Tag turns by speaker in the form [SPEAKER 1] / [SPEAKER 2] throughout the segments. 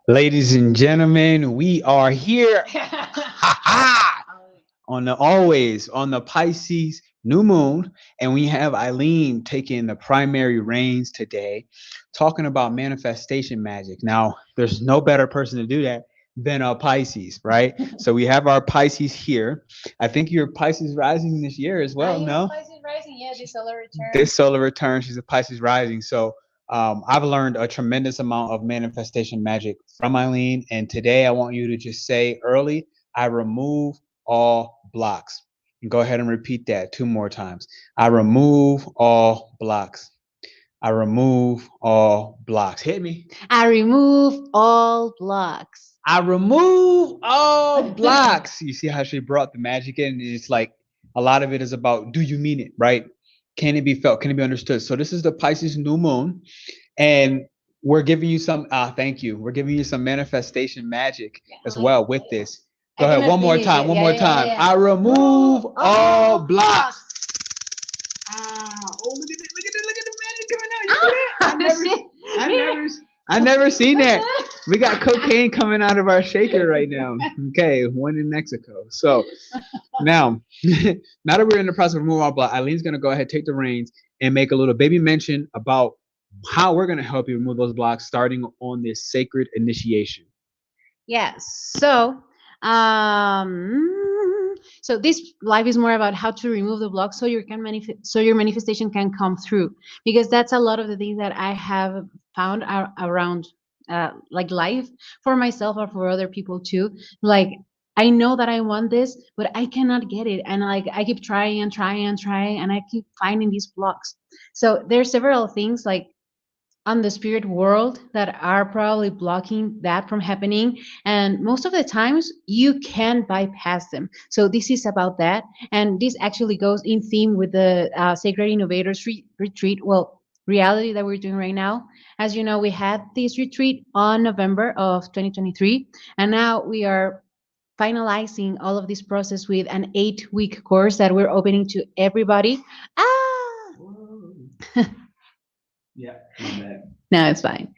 [SPEAKER 1] Ladies and gentlemen, we are here on the always on the Pisces New Moon, and we have Aileen taking the primary reins today, talking about manifestation magic. Now, there's no better person to do that than a Pisces, right? So we have our Pisces here. I think you're Pisces rising this year as well. No,
[SPEAKER 2] Pisces rising, yeah, this solar return.
[SPEAKER 1] this solar return, she's a Pisces rising. So I've learned a tremendous amount of manifestation magic from Eileen. And today I want you to just say early, I remove all blocks. And go ahead and repeat that two more times. I remove all blocks. I remove all blocks. Hit me.
[SPEAKER 2] I remove all blocks.
[SPEAKER 1] I remove all blocks. You see how she brought the magic in? It's like a lot of it is about, do you mean it, right? Can it be felt? Can it be understood? So this is the Pisces new moon, and we're giving you some. Thank you. We're giving you some manifestation magic as well with this. Go ahead, one more time. One more time. I remove all blocks. Oh, look at it! Look at it! Look at the magic coming out. You see that? I never seen that. We got cocaine coming out of our shaker right now. Okay, one in Mexico. So now, now that we're in the process of removing our block, Eileen's gonna go ahead, take the reins, and make a little baby mention about how we're gonna help you remove those blocks, starting on this sacred initiation.
[SPEAKER 2] Yes. So this life is more about how to remove the blocks so your manifestation can come through, because that's a lot of the things that I have found around like life for myself or for other people too. Like, I know that I want this, but I cannot get it, and like I keep trying and trying and trying, and I keep finding these blocks. So there's several things like on the spirit world that are probably blocking that from happening, and most of the times you can bypass them. So this is about that, and this actually goes in theme with the sacred innovators retreat, well, reality that we're doing right now. As you know, we had this retreat on November of 2023, and now we are finalizing all of this process with an 8-week course that we're opening to everybody.
[SPEAKER 1] Yeah.
[SPEAKER 2] No, it's fine.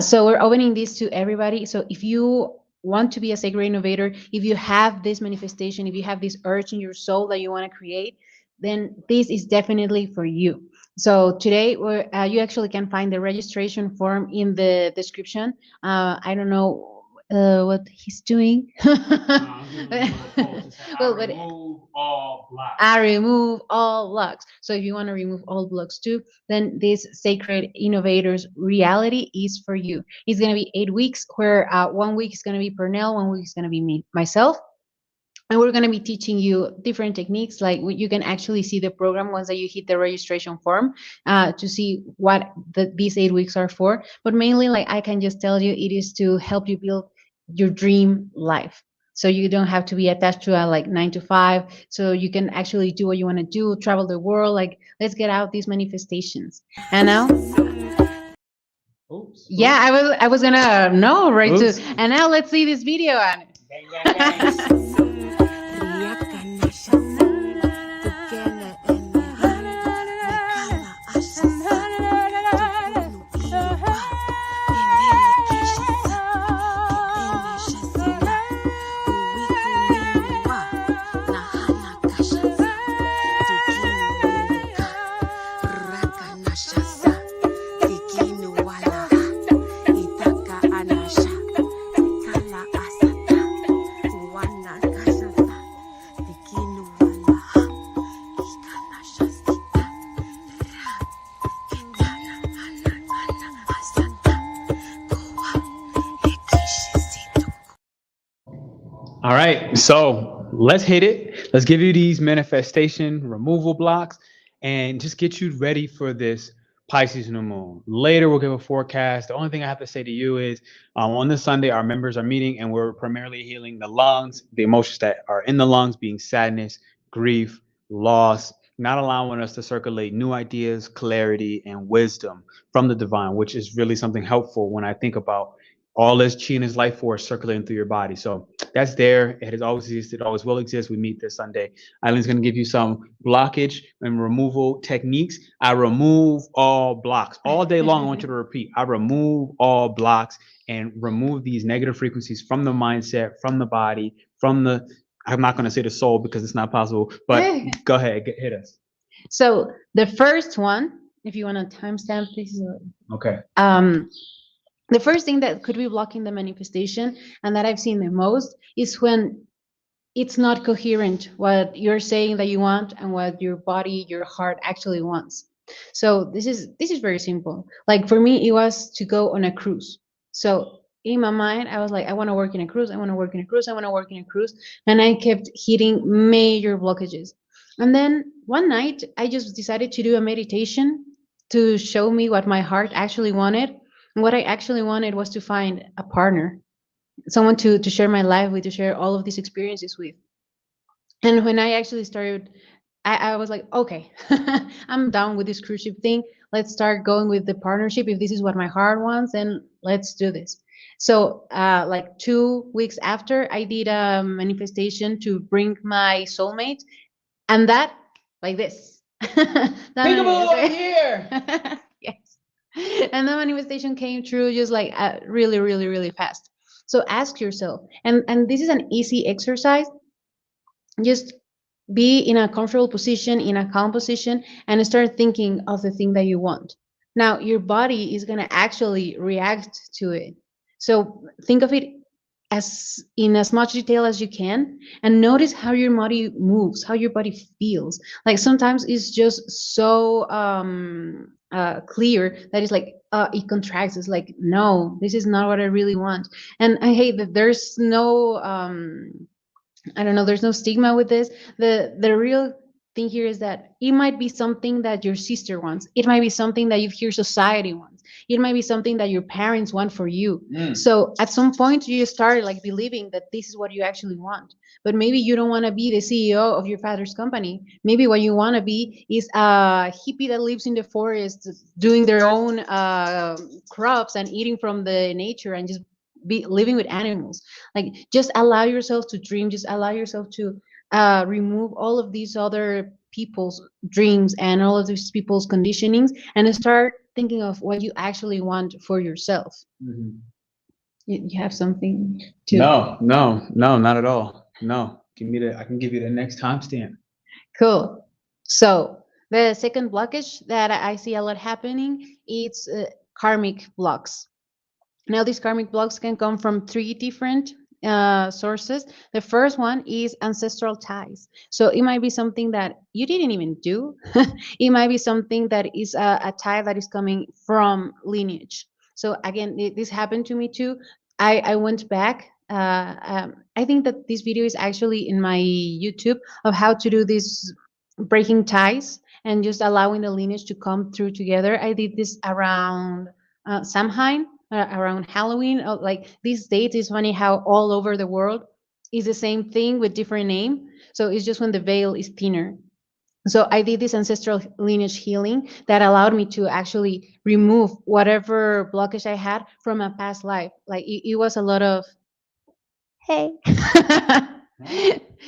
[SPEAKER 2] So we're opening this to everybody. So if you want to be a sacred innovator, if you have this manifestation, if you have this urge in your soul that you want to create, then this is definitely for you. So today, you actually can find the registration form in the description. I don't know what he's doing. Well, but
[SPEAKER 1] all blocks.
[SPEAKER 2] I remove all blocks. So if you want to remove all blocks too, then this sacred innovators reality is for you. It's going to be 8 weeks, where 1 week is going to be Pernell, 1 week is going to be me, myself. And we're going to be teaching you different techniques. Like, you can actually see the program once that you hit the registration form, to see what these 8 weeks are for. But mainly, like, I can just tell you, it is to help you build your dream life. So you don't have to be attached to a like 9 to 5. So you can actually do what you want to do, travel the world. Like, let's get out these manifestations. And now,
[SPEAKER 1] Oops.
[SPEAKER 2] yeah, I was gonna know, right?
[SPEAKER 1] Oops.
[SPEAKER 2] And now let's see this video on it.
[SPEAKER 1] Bang, bang, bang. All right, so let's hit it. Let's give you these manifestation removal blocks and just get you ready for this Pisces new moon. Later, we'll give a forecast. The only thing I have to say to you is on this Sunday, our members are meeting and we're primarily healing the lungs, the emotions that are in the lungs being sadness, grief, loss, not allowing us to circulate new ideas, clarity, and wisdom from the divine, which is really something helpful when I think about all this chi and his life force circulating through your body. So that's there. It has always existed, always will exist. We meet this Sunday. Eileen's going to give you some blockage and removal techniques. I remove all blocks all day long. I want you to repeat. I remove all blocks and remove these negative frequencies from the mindset, from the body, from the, I'm not going to say the soul because it's not possible, but go ahead, hit us.
[SPEAKER 2] So the first one, if you want to timestamp this.
[SPEAKER 1] Okay.
[SPEAKER 2] The first thing that could be blocking the manifestation and that I've seen the most is when it's not coherent what you're saying that you want and what your body, your heart actually wants. So this is very simple. Like for me, it was to go on a cruise. So in my mind, I was like, I want to work in a cruise. I want to work in a cruise. I want to work in a cruise. And I kept hitting major blockages. And then one night, I just decided to do a meditation to show me what my heart actually wanted. And what I actually wanted was to find a partner, someone to share my life with, to share all of these experiences with. And when I actually started, I was like, okay, I'm down with this cruise ship thing. Let's start going with the partnership. If this is what my heart wants, then let's do this. So, like 2 weeks after, I did a manifestation to bring my soulmate, and that, like this.
[SPEAKER 1] Peekaboo here.
[SPEAKER 2] Yes. And the manifestation came true just like really, really, really fast. So ask yourself, and this is an easy exercise. Just be in a comfortable position, in a calm position, and start thinking of the thing that you want. Now, your body is going to actually react to it. So think of it as in as much detail as you can, and notice how your body moves, how your body feels. Like sometimes it's just so clear that it's like it contracts. It's like, no, this is not what I really want. And I hate that there's no I don't know, there's no stigma with this. The real thing here is that it might be something that your sister wants. It might be something that you hear society wants. It might be something that your parents want for you. So at some point you start like believing that this is what you actually want. But maybe you don't want to be the CEO of your father's company. Maybe what you want to be is a hippie that lives in the forest, doing their own crops and eating from the nature and just be living with animals. Like just allow yourself to dream, just allow yourself to remove all of these other people's dreams and all of these people's conditionings and start thinking of what you actually want for yourself.
[SPEAKER 1] Mm-hmm.
[SPEAKER 2] You have something to
[SPEAKER 1] No, not at all. No, I can give you the next timestamp.
[SPEAKER 2] Cool. So the second blockage that I see a lot happening, it's karmic blocks. Now, these karmic blocks can come from three different sources. The first one is ancestral ties. So it might be something that you didn't even do. It might be something that is a tie that is coming from lineage. So again, this happened to me too. I went back. I think that this video is actually in my YouTube of how to do this breaking ties and just allowing the lineage to come through together. I did this around Samhain, around Halloween. Like these dates, is funny how all over the world is the same thing with different name. So it's just when the veil is thinner. So I did this ancestral lineage healing that allowed me to actually remove whatever blockage I had from a past life. Like it was a lot of, hey.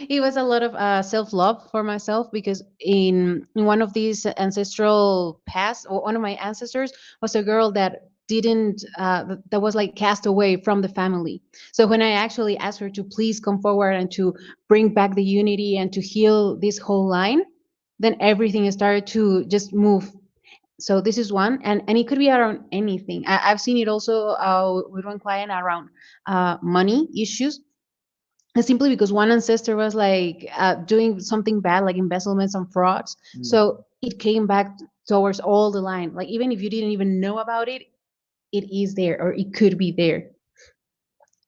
[SPEAKER 2] It was a lot of self-love for myself because in one of these ancestral past, or one of my ancestors was a girl that didn't that was like cast away from the family. So when I actually asked her to please come forward and to bring back the unity and to heal this whole line, then everything started to just move. So this is one, and it could be around anything. I've seen it also with one client around money issues. And simply because one ancestor was like doing something bad, like embezzlement, some frauds. So it came back towards all the line. Like even if you didn't even know about it, it is there or it could be there.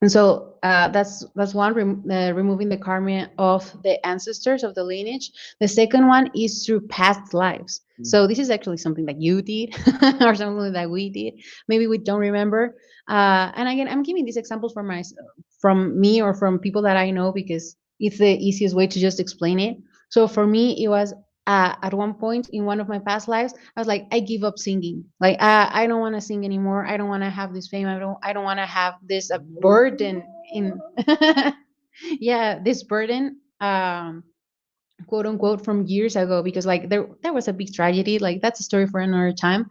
[SPEAKER 2] And so that's one, removing the karma of the ancestors of the lineage. The second one is through past lives. So this is actually something that you did or something that we did. Maybe we don't remember. And again, I'm giving these examples from me or from people that I know because it's the easiest way to just explain it. So for me, it was at one point in one of my past lives, I was like, I give up singing. Like, I don't want to sing anymore. I don't want to have this fame. I don't want to have this burden in, yeah, this burden, quote unquote, from years ago, because like there was a big tragedy. Like that's a story for another time.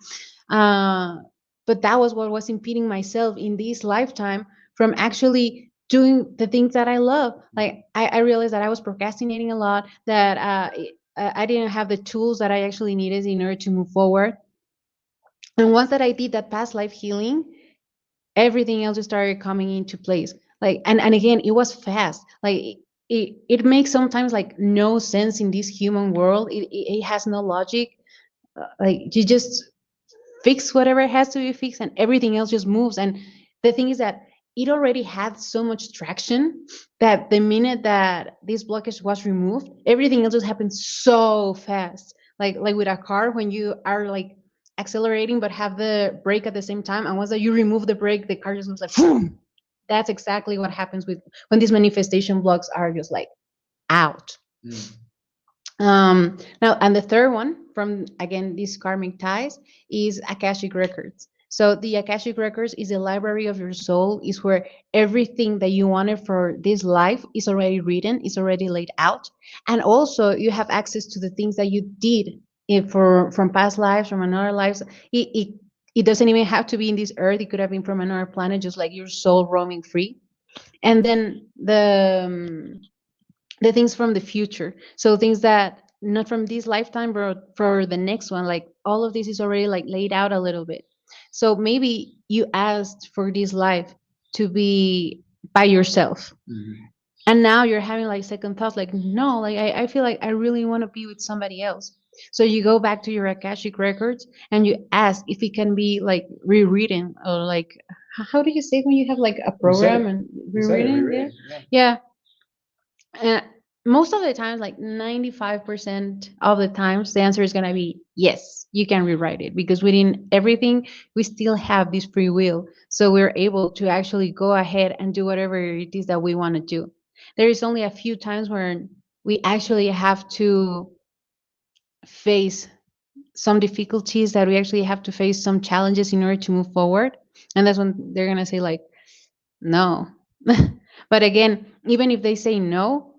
[SPEAKER 2] but that was what was impeding myself in this lifetime from actually doing the things that I love. Like I realized that I was procrastinating a lot, that I didn't have the tools that I actually needed in order to move forward. And once that I did that past life healing, everything else just started coming into place. Like, and again, it was fast. Like it makes sometimes like no sense in this human world. It has no logic. Like you just fix whatever has to be fixed and everything else just moves. And the thing is that it already had so much traction that the minute that this blockage was removed, everything else just happened so fast. Like with a car, when you are like accelerating but have the brake at the same time, and once that you remove the brake, the car just moves like boom. That's exactly what happens with when these manifestation blocks are just like out. Now, and the third one from again these karmic ties is Akashic records. So the Akashic records is a library of your soul, is where everything that you wanted for this life is already written, is already laid out, and also you have access to the things that you did for from past lives, from another lives. It doesn't even have to be in this earth. It could have been from another planet, just like your soul roaming free. And then the things from the future, so things that not from this lifetime but for the next one, like all of this is already like laid out a little bit. So maybe you asked for this life to be by yourself, and now you're having like second thoughts, like no, like I feel like I really want to be with somebody else. So you go back to your Akashic records and you ask if it can be like rewritten, or like how do you say it when you have like a program and rewritten? Yeah, yeah. uh, Most of the times, like 95% of the times, the answer is going to be yes, you can rewrite it, because within everything, we still have this free will. So we're able to actually go ahead and do whatever it is that we want to do. There is only a few times where we actually have to face some difficulties, that we actually have to face some challenges in order to move forward. And that's when they're going to say, like, no. But again, even if they say no,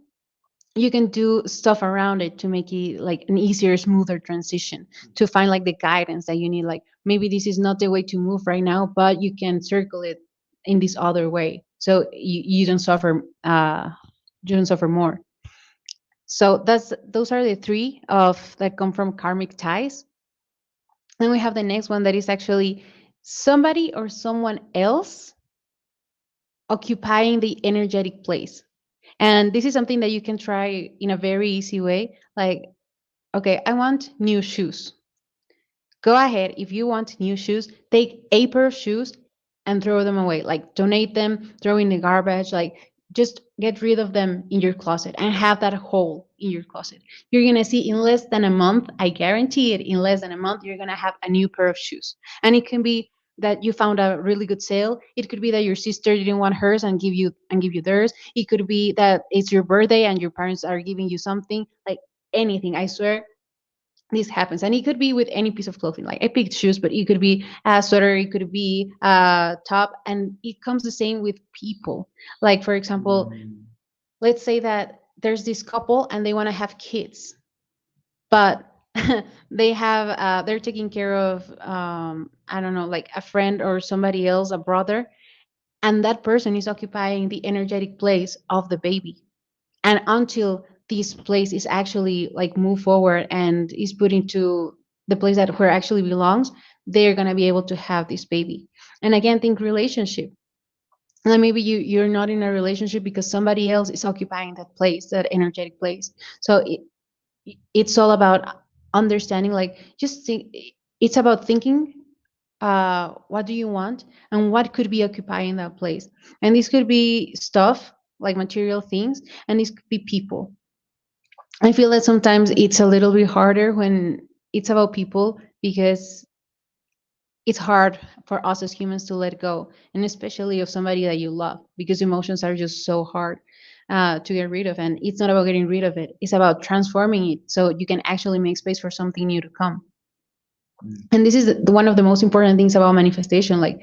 [SPEAKER 2] you can do stuff around it to make it like an easier, smoother transition, to find like the guidance that you need. Like maybe this is not the way to move right now, but you can circle it in this other way, so you don't suffer, you don't suffer more. So that's those are the three of that come from karmic ties. Then we have the next one, that is actually somebody or someone else occupying the energetic place. And this is something that you can try in a very easy way. Like, okay, I want new shoes. Go ahead, if you want new shoes, take a pair of shoes and throw them away. Like, donate them, throw in the garbage. Like, just get rid of them in your closet and have that hole in your closet. You're going to see in less than a month, I guarantee it, in less than a month, you're going to have a new pair of shoes. And it can be that you found a really good sale. It could be that your sister didn't want hers and give you theirs. It could be that it's your birthday and your parents are giving you something. Like anything, I swear this happens. And it could be with any piece of clothing. Like I picked shoes, but it could be a sweater, it could be a top, and it comes the same with people. Like for example, let's say that there's this couple and they want to have kids, but they're taking care of I don't know, like a friend or somebody else, a brother, and that person is occupying the energetic place of the baby. And until this place is actually like move forward and is put into the place that where it actually belongs, they're going to be able to have this baby. And again, think relationship. And maybe you're not in a relationship because somebody else is occupying that place, that energetic place. So it's all about understanding, like just think, it's about thinking, what do you want and what could be occupying that place. And this could be stuff like material things, and this could be people. I feel that sometimes it's a little bit harder when it's about people, because it's hard for us as humans to let go, and especially of somebody that you love, because emotions are just so hard to get rid of. And it's not about getting rid of it, it's about transforming it so you can actually make space for something new to come. And this is one of the most important things about manifestation, like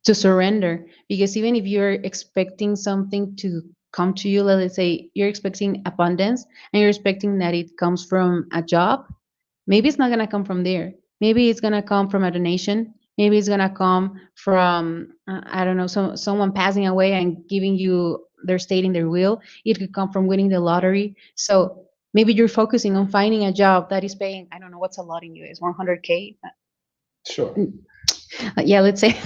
[SPEAKER 2] to surrender. Because even if you're expecting something to come to you, let's say you're expecting abundance and you're expecting that it comes from a job, maybe it's not going to come from there. Maybe it's going to come from a donation. Maybe it's gonna come from I don't know, someone passing away and giving you their state in their will. It could come from winning the lottery. So maybe you're focusing on finding a job that is paying, I don't know, what's a lot in US, 100K.
[SPEAKER 1] Sure.
[SPEAKER 2] Yeah, let's say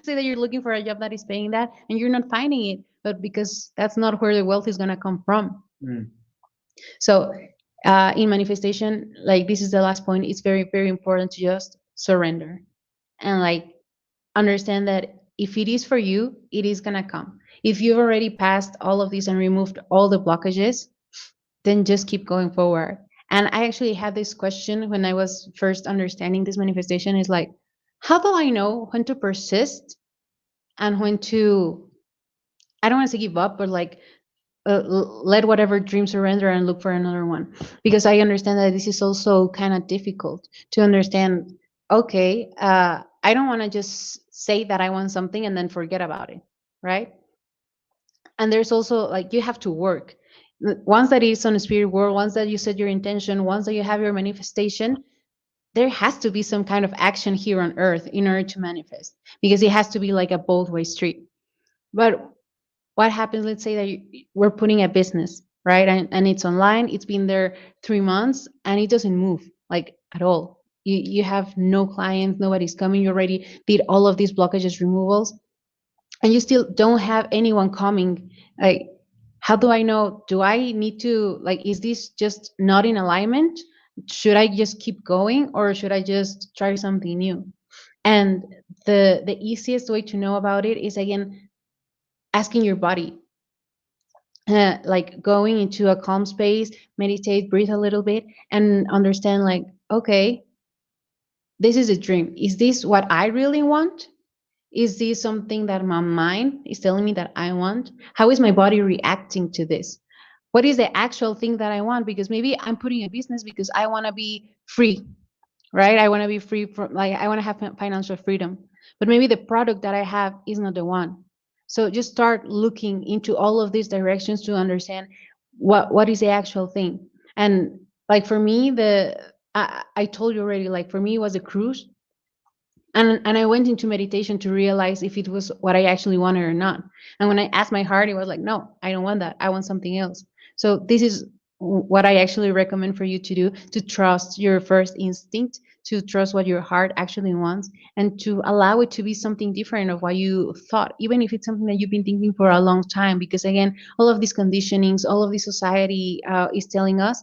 [SPEAKER 2] say that you're looking for a job that is paying that and you're not finding it, but because that's not where the wealth is going to come from.
[SPEAKER 1] Mm.
[SPEAKER 2] So in manifestation, like this is the last point, it's very, very important to just surrender and like understand that if it is for you, it is going to come. If you've already passed all of this and removed all the blockages, then just keep going forward. And I actually had this question when I was first understanding this manifestation is like, how do I know when to persist and when to, I don't want to say give up, but like let whatever dream surrender and look for another one? Because I understand that this is also kind of difficult to understand. Okay, I don't want to just say that I want something and then forget about it, right? And there's also like you have to work. Once that is on a spirit world, once that you set your intention, once that you have your manifestation, there has to be some kind of action here on earth in order to manifest, because it has to be like a both way street. But what happens, let's say that we're putting a business, right, and it's online, it's been there 3 months and it doesn't move like at all. You have no clients, nobody's coming, you already did all of these blockages removals and you still don't have anyone coming. Like, how do I know? Do I need to, like, is this just not in alignment? Should I just keep going or should I just try something new? And the easiest way to know about it is, again, asking your body, like going into a calm space, meditate, breathe a little bit, and understand, like, okay, this is a dream. Is this what I really want? Is this something that my mind is telling me that I want? How is my body reacting to this? What is the actual thing that I want? Because maybe I'm putting a business because I want to be free, right? I want to be free from, like, I want to have financial freedom. But maybe the product that I have is not the one. So just start looking into all of these directions to understand what is the actual thing. And like for me, I told you already, like for me, it was a cruise, and I went into meditation to realize if it was what I actually wanted or not. And when I asked my heart, it was like, no, I don't want that. I want something else. So this is what I actually recommend for you to do: to trust your first instinct, to trust what your heart actually wants, and to allow it to be something different of what you thought, even if it's something that you've been thinking for a long time. Because again, all of these conditionings, all of this society is telling us,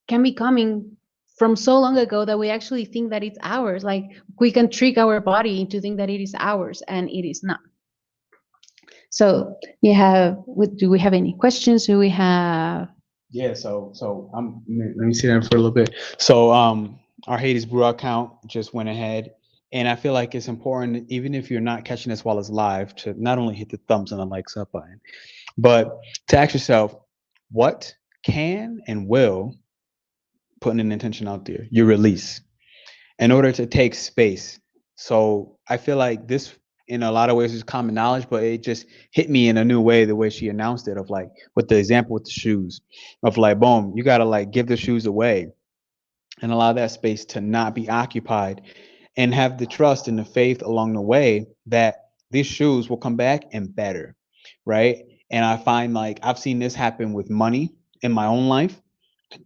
[SPEAKER 2] can be coming from so long ago that we actually think that it's ours. Like, we can trick our body into think that it is ours and it is not. So do we have any questions? Do we have?
[SPEAKER 1] Yeah, so let me sit down for a little bit. So our Hades Brew account just went ahead, and I feel like it's important, even if you're not catching this while it's live, to not only hit the thumbs and the likes up button, but to ask yourself, what can and will, putting an intention out there, you release in order to take space. So I feel like this, in a lot of ways, is common knowledge, but it just hit me in a new way, the way she announced it, of like, with the example with the shoes, of like, boom, you got to like give the shoes away and allow that space to not be occupied, and have the trust and the faith along the way that these shoes will come back and better, right? And I find, like, I've seen this happen with money in my own life,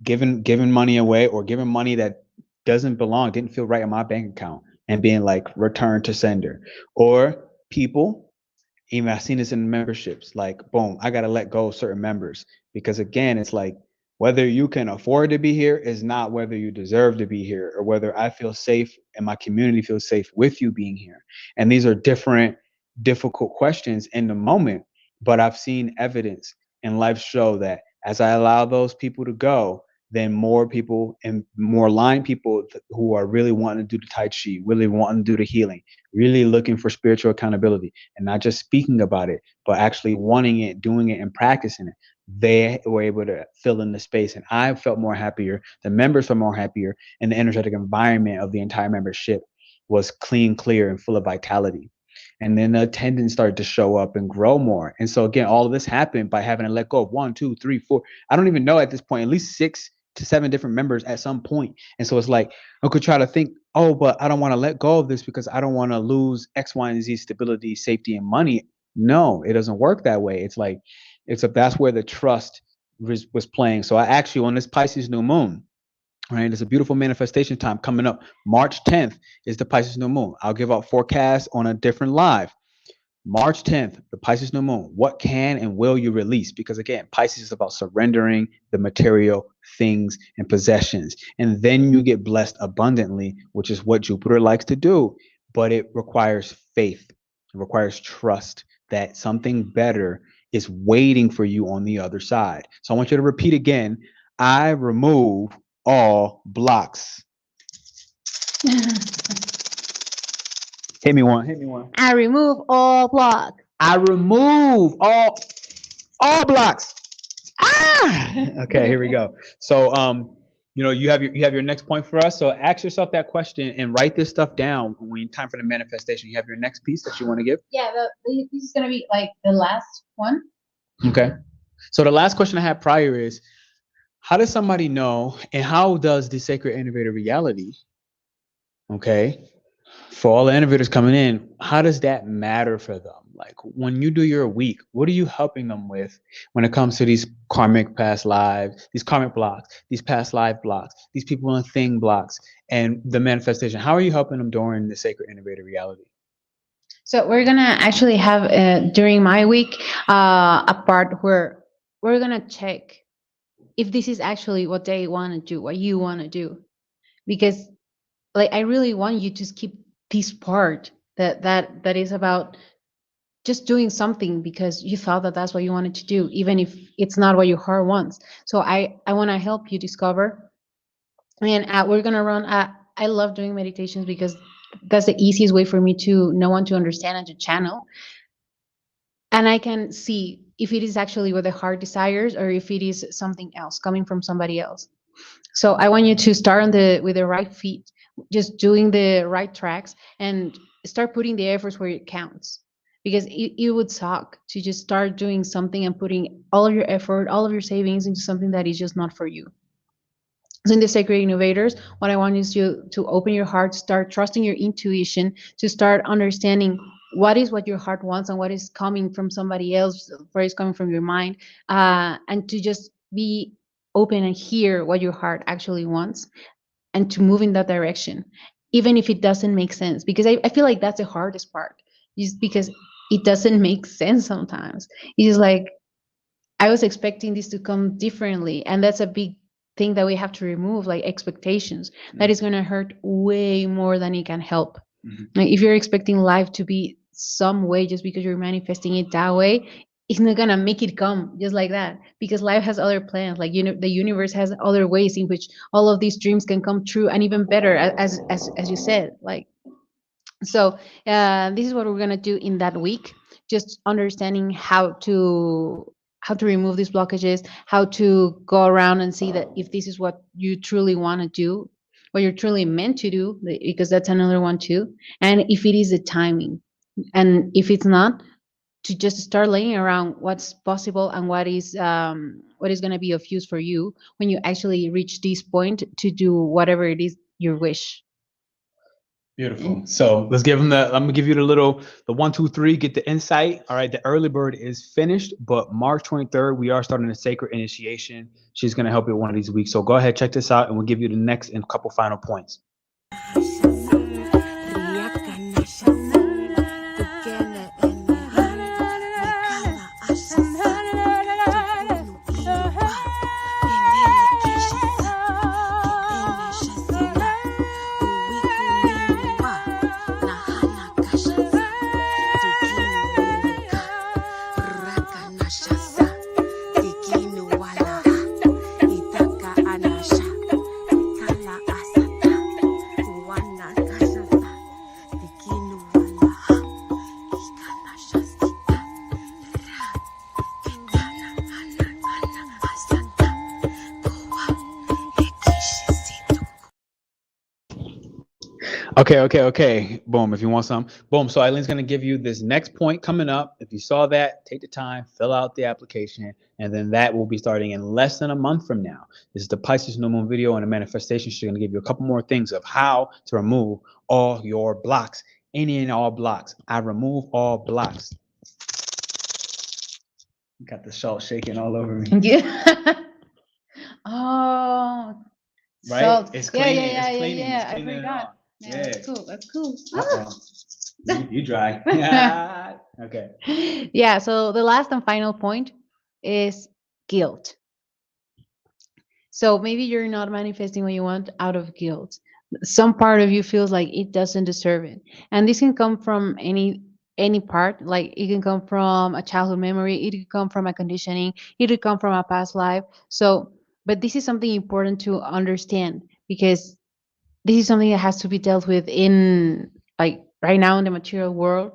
[SPEAKER 1] giving money away, or giving money that doesn't belong, didn't feel right in my bank account, and being like returned to sender. Or people, even I've seen this in memberships, like, boom, I got to let go of certain members, because again, it's like, whether you can afford to be here is not whether you deserve to be here, or whether I feel safe and my community feels safe with you being here. And these are different, difficult questions in the moment, but I've seen evidence in life show that as I allow those people to go, then more people and more aligned people who are really wanting to do the Tai Chi, really wanting to do the healing, really looking for spiritual accountability, and not just speaking about it, but actually wanting it, doing it, and practicing it, they were able to fill in the space. And I felt more happier. The members felt more happier. And the energetic environment of the entire membership was clean, clear, and full of vitality. And then the attendance started to show up and grow more. And so again, all of this happened by having to let go of 1, 2, 3, 4. I don't even know at this point, at least 6 to 7 different members at some point. And so it's like, I could try to think, oh, but I don't want to let go of this because I don't want to lose X, Y, and Z stability, safety, and money. No, it doesn't work that way. It's like, that's where the trust was playing. So I actually, on this Pisces new moon, right, there's a beautiful manifestation time coming up. March 10th is the Pisces new moon. I'll give out forecasts on a different live. March 10th, the Pisces new moon. What can and will you release? Because again, Pisces is about surrendering the material things and possessions. And then you get blessed abundantly, which is what Jupiter likes to do. But it requires faith. It requires trust that something better is waiting for you on the other side. So I want you to repeat again. I remove all blocks. Hit me one.
[SPEAKER 2] I remove all blocks.
[SPEAKER 1] I remove all blocks. Okay, here we go. So you have your next point for us. So ask yourself that question and write this stuff down when time for the manifestation. You have your next piece that you want to give?
[SPEAKER 2] Yeah, this is gonna be like the last one.
[SPEAKER 1] Okay. So the last question I had prior is, how does somebody know, and how does the sacred innovator reality, okay, for all the innovators coming in, how does that matter for them? Like when you do your week, what are you helping them with when it comes to these karmic past lives, these karmic blocks, these past life blocks, these people and thing blocks, and the manifestation? How are you helping them during the sacred innovator reality?
[SPEAKER 2] So we're gonna actually have during my week a part where we're gonna check if this is actually what they want to do, what you want to do, because like I really want you to skip this part that is about just doing something because you thought that that's what you wanted to do, even if it's not what your heart wants. So I want to help you discover, and we're gonna run. I love doing meditations because that's the easiest way for me to know and to understand and to channel, and I can see if it is actually what the heart desires or if it is something else coming from somebody else. So I want you to start with the right feet, just doing the right tracks, and start putting the efforts where it counts. Because it would suck to just start doing something and putting all of your effort, all of your savings into something that is just not for you. So in the Sacred Innovators, what I want is you to open your heart, start trusting your intuition, to start understanding what is what your heart wants and what is coming from somebody else, where is coming from your mind, and to just be open and hear what your heart actually wants and to move in that direction, even if it doesn't make sense. Because I feel like that's the hardest part, just because it doesn't make sense sometimes. It's like, I was expecting this to come differently, and that's a big thing that we have to remove, like expectations. That is going to hurt way more than it can help. Like if you're expecting life to be some way just because you're manifesting it that way, it's not gonna make it come just like that, because life has other plans. Like, the universe has other ways in which all of these dreams can come true, and even better, as you said. Like, so this is what we're gonna do in that week, just understanding how to remove these blockages, how to go around and see that if this is what you truly want to do, what you're truly meant to do, because that's another one too. And if it is the timing, and if it's not, to just start laying around what's possible and what is going to be of use for you when you actually reach this point to do whatever it is your wish.
[SPEAKER 1] Beautiful. So let's give them I'm gonna give you the 1, 2, 3, get the insight. All right, the early bird is finished, but March 23rd, we are starting a sacred initiation. She's gonna help you one of these weeks. So go ahead, check this out, and we'll give you the next and couple final points. Okay. Boom. If you want some, boom. So Eileen's gonna give you this next point coming up. If you saw that, take the time, fill out the application, and then that will be starting in less than a month from now. This is the Pisces New Moon video and a manifestation. She's gonna give you a couple more things of how to remove all your blocks. Any and all blocks. I remove all blocks. Got the salt shaking all over me.
[SPEAKER 2] Yeah. Oh,
[SPEAKER 1] Right?
[SPEAKER 2] salt.
[SPEAKER 1] It's
[SPEAKER 2] Yeah,
[SPEAKER 1] cleaning.
[SPEAKER 2] yeah,
[SPEAKER 1] It's
[SPEAKER 2] yeah,
[SPEAKER 1] cleaning.
[SPEAKER 2] yeah,
[SPEAKER 1] It's
[SPEAKER 2] yeah. I
[SPEAKER 1] cleaning it
[SPEAKER 2] forgot.
[SPEAKER 1] off.
[SPEAKER 2] Yeah, that's cool. That's cool.
[SPEAKER 1] You dry. Yeah. Okay.
[SPEAKER 2] Yeah, so the last and final point is guilt. So maybe you're not manifesting what you want out of guilt. Some part of you feels like it doesn't deserve it. And this can come from any part, like it can come from a childhood memory, it could come from a conditioning, it could come from a past life. So, but this is something important to understand because this is something that has to be dealt with in like right now in the material world,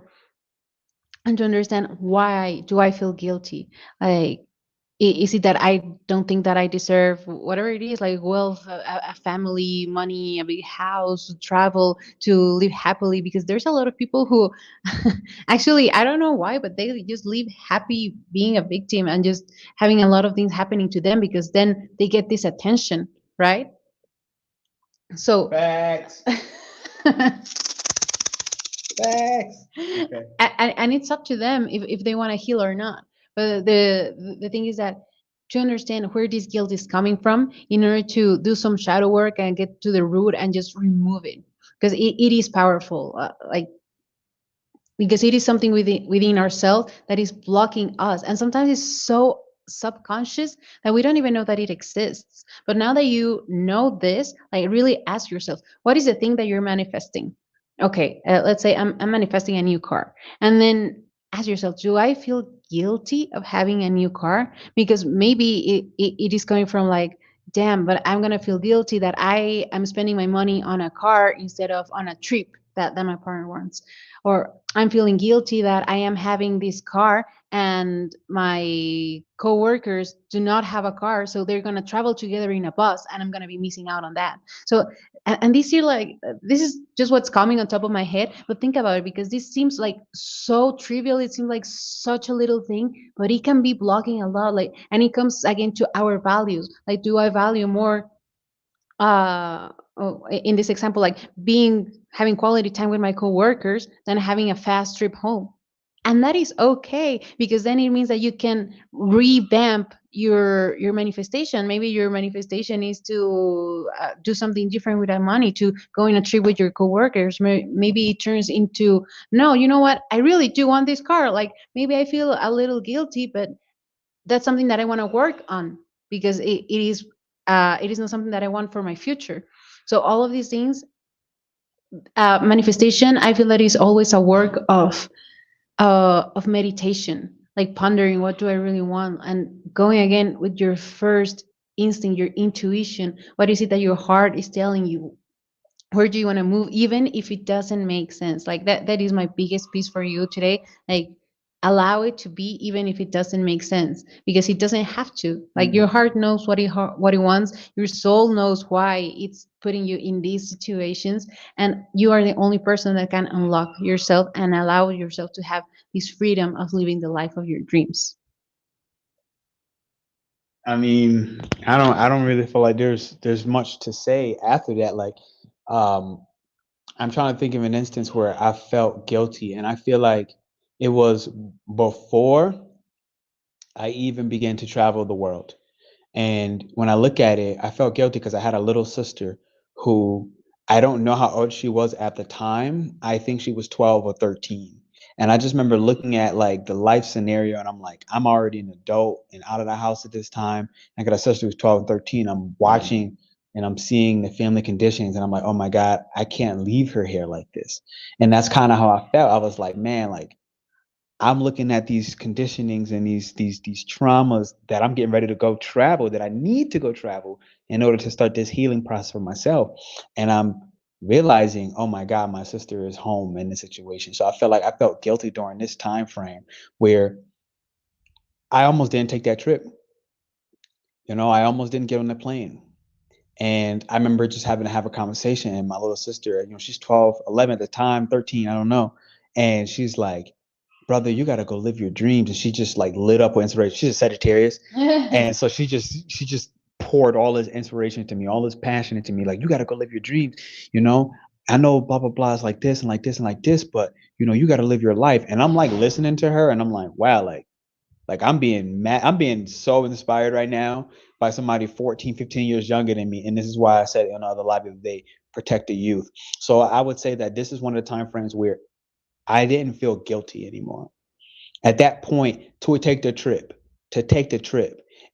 [SPEAKER 2] and to understand why do I feel guilty? Like is it that I don't think that I deserve whatever it is, like wealth, a family, money, a big house, travel, to live happily? Because there's a lot of people who actually, I don't know why, but they just live happy being a victim and just having a lot of things happening to them because then they get this attention, right? So,
[SPEAKER 1] Facts. Facts. Okay.
[SPEAKER 2] and it's up to them if they want to heal or not. But the thing is that to understand where this guilt is coming from in order to do some shadow work and get to the root and just remove it, because it is powerful, like because it is something within ourselves that is blocking us, and sometimes it's so subconscious that we don't even know that it exists. But now that you know this, like really ask yourself, what is the thing that you're manifesting? Okay, let's say I'm manifesting a new car, and then ask yourself, do I feel guilty of having a new car? Because maybe it is coming from like, damn, but I'm gonna feel guilty that I am spending my money on a car instead of on a trip that my partner wants. Or I'm feeling guilty that I am having this car and my coworkers do not have a car, so they're gonna travel together in a bus, and I'm gonna be missing out on that. So, and this year, like, this is just what's coming on top of my head. But think about it, because this seems like so trivial. It seems like such a little thing, but it can be blocking a lot. Like, and it comes again to our values. Like, do I value more in this example, like being having quality time with my coworkers than having a fast trip home? And that is okay, because then it means that you can revamp your manifestation. Maybe your manifestation is to do something different with that money, to go on a trip with your coworkers. Maybe it turns into, no, you know what, I really do want this car. Like, maybe I feel a little guilty, but that's something that I want to work on, because it is not something that I want for my future. So all of these things, manifestation, I feel that is always a work of meditation, like pondering what do I really want, and going again with your first instinct, your intuition. What is it that your heart is telling you? Where do you want to move, even if it doesn't make sense? Like that is my biggest piece for you today. Like, allow it to be, even if it doesn't make sense, because it doesn't have to. Like, your heart knows what it wants, your soul knows why it's putting you in these situations, and you are the only person that can unlock yourself and allow yourself to have this freedom of living the life of your dreams.
[SPEAKER 1] I mean, I don't really feel like there's much to say after that. Like, um, I'm trying to think of an instance where I felt guilty, and I feel like it was before I even began to travel the world. And when I look at it, I felt guilty because I had a little sister who, I don't know how old she was at the time. I think she was 12 or 13. And I just remember looking at like the life scenario, and I'm like, I'm already an adult and out of the house at this time. I got a sister who's 12 and 13. I'm watching and I'm seeing the family conditions, and I'm like, oh my God, I can't leave her here like this. And that's kind of how I felt. I was like, man, like, I'm looking at these conditionings and these traumas that I'm getting ready to go travel, that I need to go travel in order to start this healing process for myself. And I'm realizing, oh my God, my sister is home in this situation. So I felt like I felt guilty during this time frame where I almost didn't take that trip. I almost didn't get on the plane. And I remember just having to have a conversation, and my little sister, she's 12, 11 at the time, 13, I don't know. And she's like, brother, you got to go live your dreams. And she just like lit up with inspiration. She's a Sagittarius. And so she just poured all this inspiration to me, all this passion into me. Like, you got to go live your dreams. I know blah, blah, blah is like this and like this and like this, but you got to live your life. And I'm like listening to her and I'm like, wow, like I'm being so inspired right now by somebody 14, 15 years younger than me. And this is why I said in the other live the other day, protect the youth. So I would say that this is one of the time frames where I didn't feel guilty anymore. At that point, to take the trip.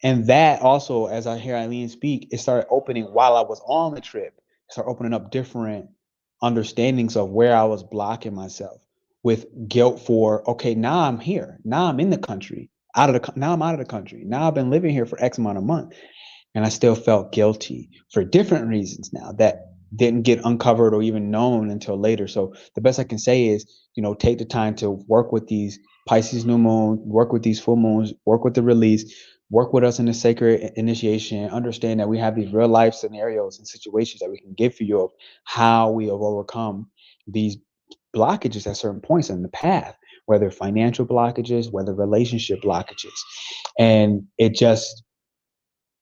[SPEAKER 1] And that also, as I hear Aileen speak, it started opening while I was on the trip. It started opening up different understandings of where I was blocking myself with guilt for, okay, now I'm here. Now I'm in the country. Now I'm out of the country. Now I've been living here for X amount of months. And I still felt guilty for different reasons now that didn't get uncovered or even known until later. So the best I can say is, take the time to work with these Pisces New Moon, work with these full moons, work with the release, work with us in the sacred initiation, understand that we have these real life scenarios and situations that we can give for you of how we have overcome these blockages at certain points in the path, whether financial blockages, whether relationship blockages. And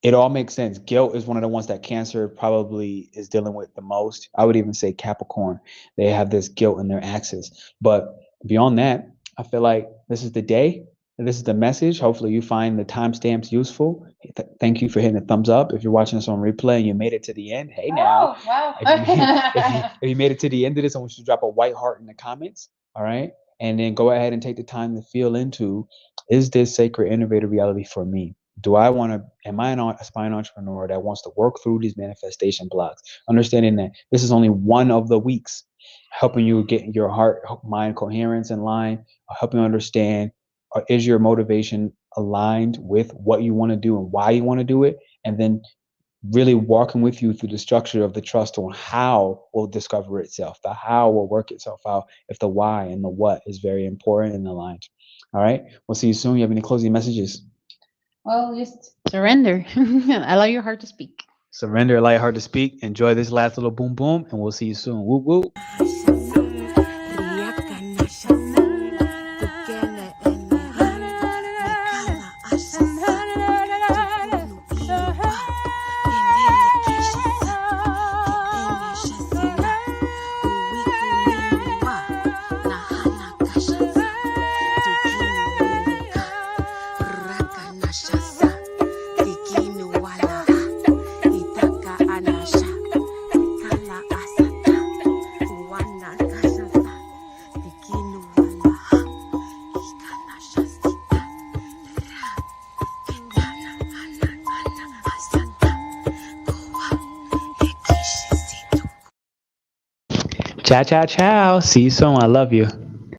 [SPEAKER 1] it all makes sense. Guilt is one of the ones that Cancer probably is dealing with the most. I would even say Capricorn. They have this guilt in their axis. But beyond that, I feel like this is the day. This is the message. Hopefully you find the timestamps useful. Thank you for hitting the thumbs up. If you're watching this on replay and you made it to the end, hey now.
[SPEAKER 2] Oh, wow.
[SPEAKER 1] If you made it to the end of this, I want you to drop a white heart in the comments. All right. And then go ahead and take the time to feel into, is this sacred innovator reality for me? Am I an aspiring entrepreneur that wants to work through these manifestation blocks? Understanding that this is only one of the weeks, helping you get your heart, mind coherence in line, helping you understand, is your motivation aligned with what you want to do and why you want to do it? And then really walking with you through the structure of the trust on how will discover itself. The how will work itself out if the why and the what is very important and aligned. All right. We'll see you soon. You have any closing messages?
[SPEAKER 2] Well, just surrender. Allow your heart to speak.
[SPEAKER 1] Surrender, allow your heart to speak. Enjoy this last little boom boom, and we'll see you soon. Woo woo. Ciao, ciao, ciao. See you soon. I love you.